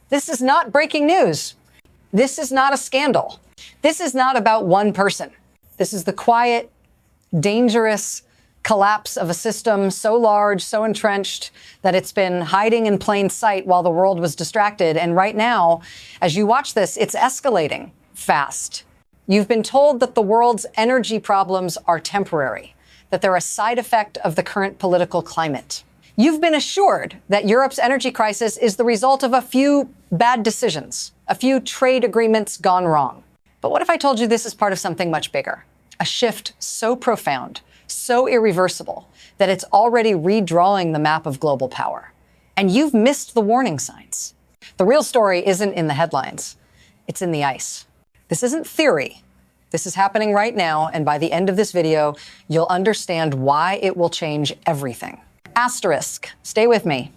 This is not breaking news. This is not a scandal. This is not about one person. This is the quiet, dangerous collapse of a system so large, so entrenched, that it's been hiding in plain sight while the world was distracted. And right now, as you watch this, it's escalating fast. You've been told that the world's energy problems are temporary, that they're a side effect of the current political climate. You've been assured that Europe's energy crisis is the result of a few bad decisions, a few trade agreements gone wrong. But what if I told you this is part of something much bigger? A shift so profound, so irreversible, that it's already redrawing the map of global power. And you've missed the warning signs. The real story isn't in the headlines. It's in the ice. This isn't theory. This is happening right now, and by the end of this video, you'll understand why it will change everything. Asterisk. Stay with me.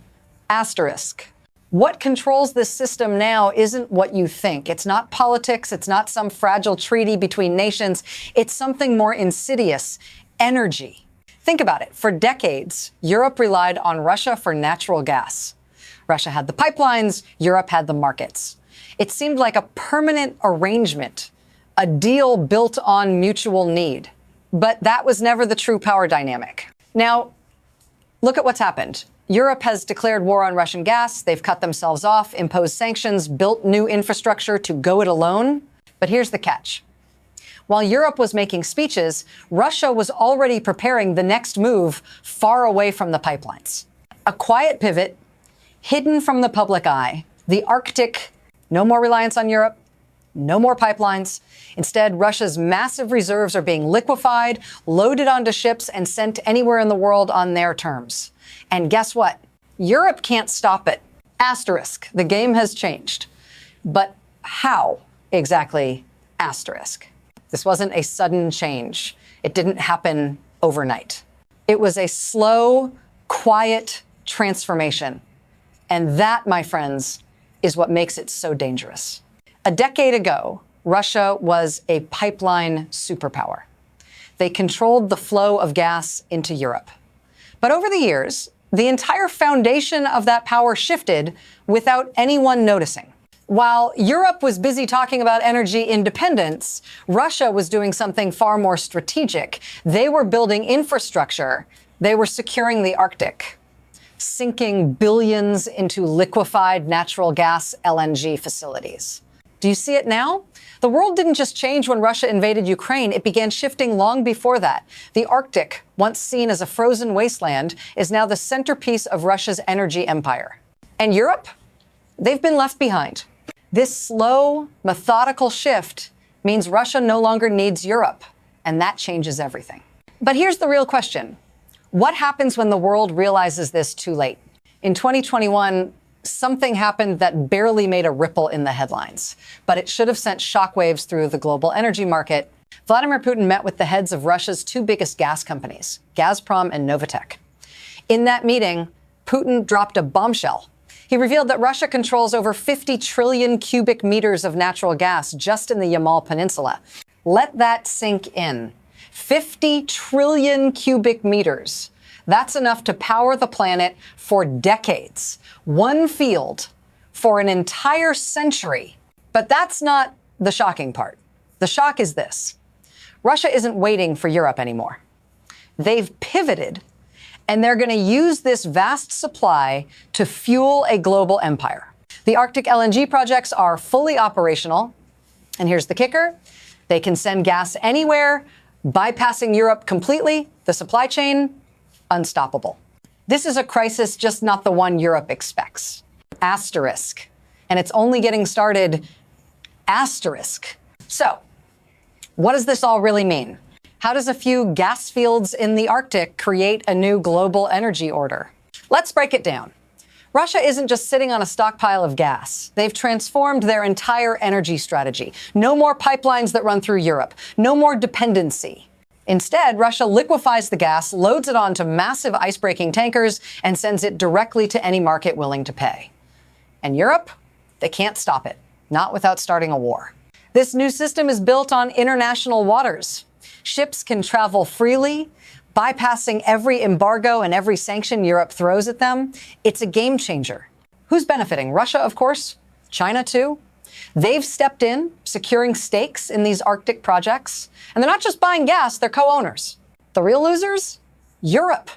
Asterisk. What controls this system now isn't what you think. It's not politics. It's not some fragile treaty between nations. It's something more insidious. Energy. Think about it. For decades, Europe relied on Russia for natural gas. Russia had the pipelines. Europe had the markets. It seemed like a permanent arrangement, a deal built on mutual need. But that was never the true power dynamic. Now, look at what's happened. Europe has declared war on Russian gas. They've cut themselves off, imposed sanctions, built new infrastructure to go it alone. But here's the catch. While Europe was making speeches, Russia was already preparing the next move far away from the pipelines. A quiet pivot, hidden from the public eye. The Arctic, no more reliance on Europe, no more pipelines. Instead, Russia's massive reserves are being liquefied, loaded onto ships, and sent anywhere in the world on their terms. And guess what? Europe can't stop it. Asterisk. The game has changed. But how exactly? Asterisk. This wasn't a sudden change. It didn't happen overnight. It was a slow, quiet transformation. And that, my friends, is what makes it so dangerous. A decade ago, Russia was a pipeline superpower. They controlled the flow of gas into Europe. But over the years, the entire foundation of that power shifted without anyone noticing. While Europe was busy talking about energy independence, Russia was doing something far more strategic. They were building infrastructure. They were securing the Arctic, sinking billions into liquefied natural gas LNG facilities. Do you see it now? The world didn't just change when Russia invaded Ukraine. It began shifting long before that. The Arctic, once seen as a frozen wasteland, is now the centerpiece of Russia's energy empire. And Europe? They've been left behind. This slow, methodical shift means Russia no longer needs Europe, and that changes everything. But here's the real question. What happens when the world realizes this too late? In 2021, something happened that barely made a ripple in the headlines, but it should have sent shockwaves through the global energy market. Vladimir Putin met with the heads of Russia's two biggest gas companies, Gazprom and Novatek. In that meeting, Putin dropped a bombshell. He revealed that Russia controls over 50 trillion cubic meters of natural gas just in the Yamal Peninsula. Let that sink in. 50 trillion cubic meters. That's enough to power the planet for decades. One field for an entire century. But that's not the shocking part. The shock is this. Russia isn't waiting for Europe anymore. They've pivoted, and they're going to use this vast supply to fuel a global empire. The Arctic LNG projects are fully operational. And here's the kicker. They can send gas anywhere, bypassing Europe completely. The supply chain, unstoppable. This is a crisis, just not the one Europe expects. Asterisk. And it's only getting started. Asterisk. So, what does this all really mean? How does a few gas fields in the Arctic create a new global energy order? Let's break it down. Russia isn't just sitting on a stockpile of gas. They've transformed their entire energy strategy. No more pipelines that run through Europe. No more dependency. Instead, Russia liquefies the gas, loads it onto massive ice-breaking tankers, and sends it directly to any market willing to pay. And Europe? They can't stop it. Not without starting a war. This new system is built on international waters. Ships can travel freely, bypassing every embargo and every sanction Europe throws at them. It's a game changer. Who's benefiting? Russia, of course. China too. They've stepped in, securing stakes in these Arctic projects. And they're not just buying gas, they're co-owners. The real losers? Europe.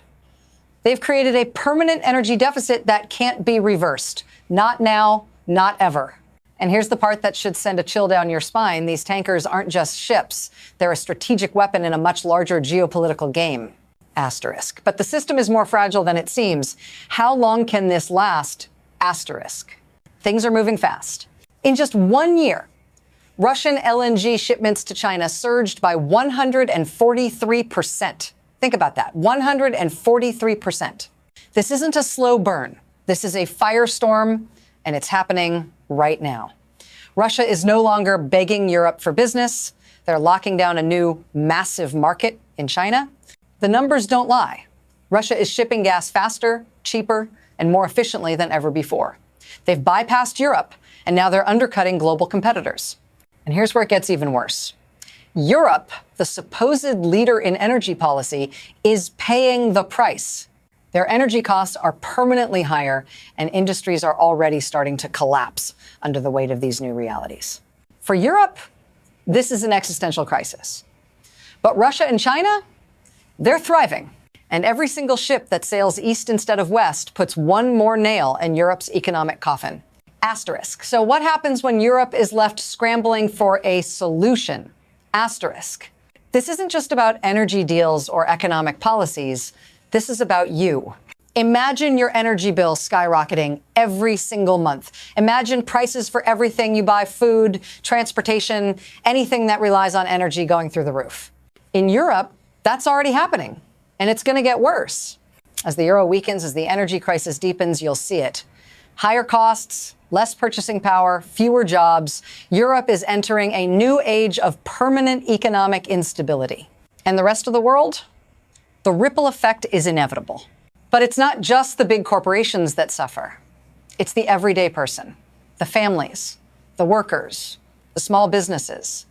They've created a permanent energy deficit that can't be reversed. Not now, not ever. And here's the part that should send a chill down your spine. These tankers aren't just ships. They're a strategic weapon in a much larger geopolitical game. Asterisk. But the system is more fragile than it seems. How long can this last? Asterisk. Things are moving fast. In just 1 year, Russian LNG shipments to China surged by 143%. Think about that, 143%. This isn't a slow burn. This is a firestorm, and it's happening right now. Russia is no longer begging Europe for business. They're locking down a new massive market in China. The numbers don't lie. Russia is shipping gas faster, cheaper, and more efficiently than ever before. They've bypassed Europe, and now they're undercutting global competitors. And here's where it gets even worse. Europe, the supposed leader in energy policy, is paying the price. Their energy costs are permanently higher, and industries are already starting to collapse under the weight of these new realities. For Europe, this is an existential crisis. But Russia and China, they're thriving. And every single ship that sails east instead of west puts one more nail in Europe's economic coffin. Asterisk. So what happens when Europe is left scrambling for a solution? Asterisk. This isn't just about energy deals or economic policies. This is about you. Imagine your energy bill skyrocketing every single month. Imagine prices for everything you buy, food, transportation, anything that relies on energy going through the roof. In Europe, that's already happening, and it's going to get worse. As the euro weakens, as the energy crisis deepens, you'll see it. Higher costs, less purchasing power, fewer jobs. Europe is entering a new age of permanent economic instability. And the rest of the world? The ripple effect is inevitable. But it's not just the big corporations that suffer. It's the everyday person, the families, the workers, the small businesses.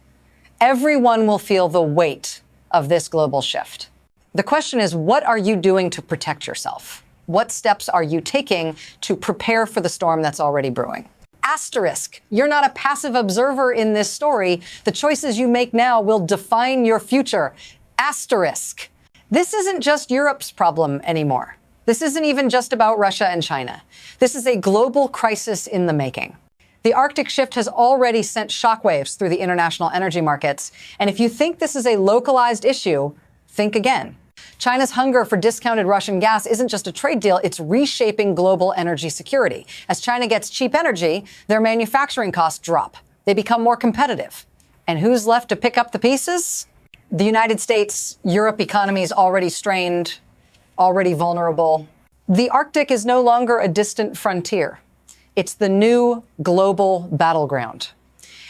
Everyone will feel the weight of this global shift. The question is, what are you doing to protect yourself? What steps are you taking to prepare for the storm that's already brewing? Asterisk. You're not a passive observer in this story. The choices you make now will define your future. Asterisk. This isn't just Europe's problem anymore. This isn't even just about Russia and China. This is a global crisis in the making. The Arctic shift has already sent shockwaves through the international energy markets. And if you think this is a localized issue, think again. China's hunger for discounted Russian gas isn't just a trade deal, it's reshaping global energy security. As China gets cheap energy, their manufacturing costs drop. They become more competitive. And who's left to pick up the pieces? The United States, Europe economies already strained, already vulnerable. The Arctic is no longer a distant frontier. It's the new global battleground.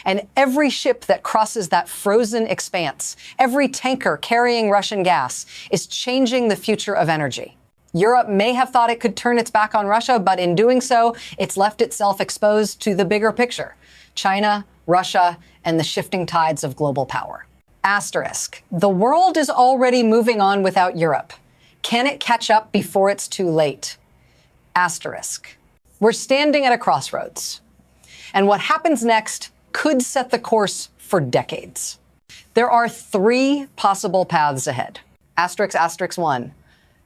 And every ship that crosses that frozen expanse, every tanker carrying Russian gas, is changing the future of energy. Europe may have thought it could turn its back on Russia, but in doing so, it's left itself exposed to the bigger picture: China, Russia, and the shifting tides of global power. Asterisk. The world is already moving on without Europe. Can it catch up before it's too late? Asterisk. We're standing at a crossroads. And what happens next could set the course for decades. There are three possible paths ahead. Asterisk, asterisk one.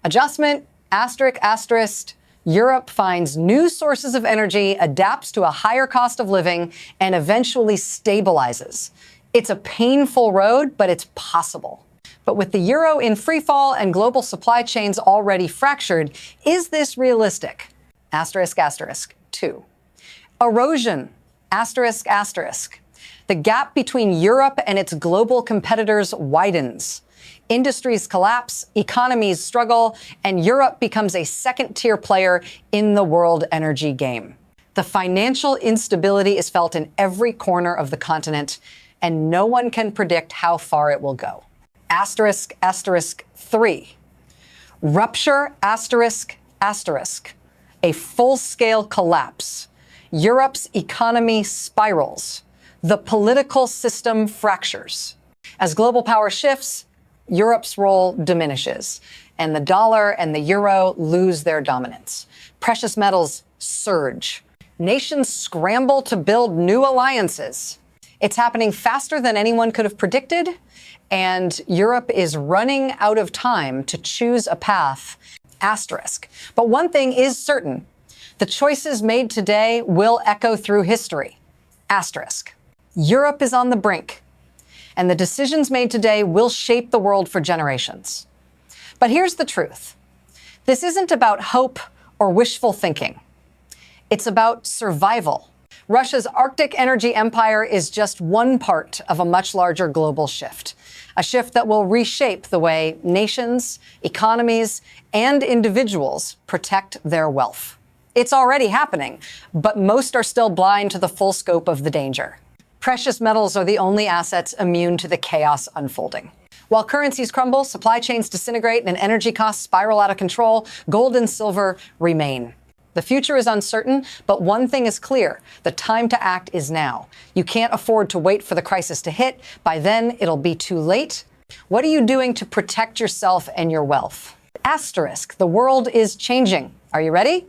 Adjustment, asterisk, asterisk. Europe finds new sources of energy, adapts to a higher cost of living, and eventually stabilizes. It's a painful road, but it's possible. But with the euro in freefall and global supply chains already fractured, is this realistic? Asterisk, asterisk two. Erosion. Asterisk, asterisk. The gap between Europe and its global competitors widens. Industries collapse, economies struggle, and Europe becomes a second-tier player in the world energy game. The financial instability is felt in every corner of the continent, and no one can predict how far it will go. Asterisk, asterisk three. Rupture, asterisk, asterisk. A full-scale collapse. Europe's economy spirals. The political system fractures. As global power shifts, Europe's role diminishes, and the dollar and the euro lose their dominance. Precious metals surge. Nations scramble to build new alliances. It's happening faster than anyone could have predicted, and Europe is running out of time to choose a path. Asterisk. But one thing is certain. The choices made today will echo through history. Asterisk. Europe is on the brink, and the decisions made today will shape the world for generations. But here's the truth. This isn't about hope or wishful thinking. It's about survival. Russia's Arctic energy empire is just one part of a much larger global shift, a shift that will reshape the way nations, economies, and individuals protect their wealth. It's already happening, but most are still blind to the full scope of the danger. Precious metals are the only assets immune to the chaos unfolding. While currencies crumble, supply chains disintegrate, and energy costs spiral out of control, gold and silver remain. The future is uncertain, but one thing is clear. The time to act is now. You can't afford to wait for the crisis to hit. By then, it'll be too late. What are you doing to protect yourself and your wealth? Asterisk. The world is changing. Are you ready?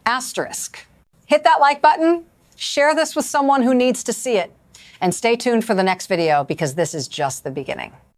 Asterisk. Hit that like button. Share this with someone who needs to see it. And stay tuned for the next video because this is just the beginning.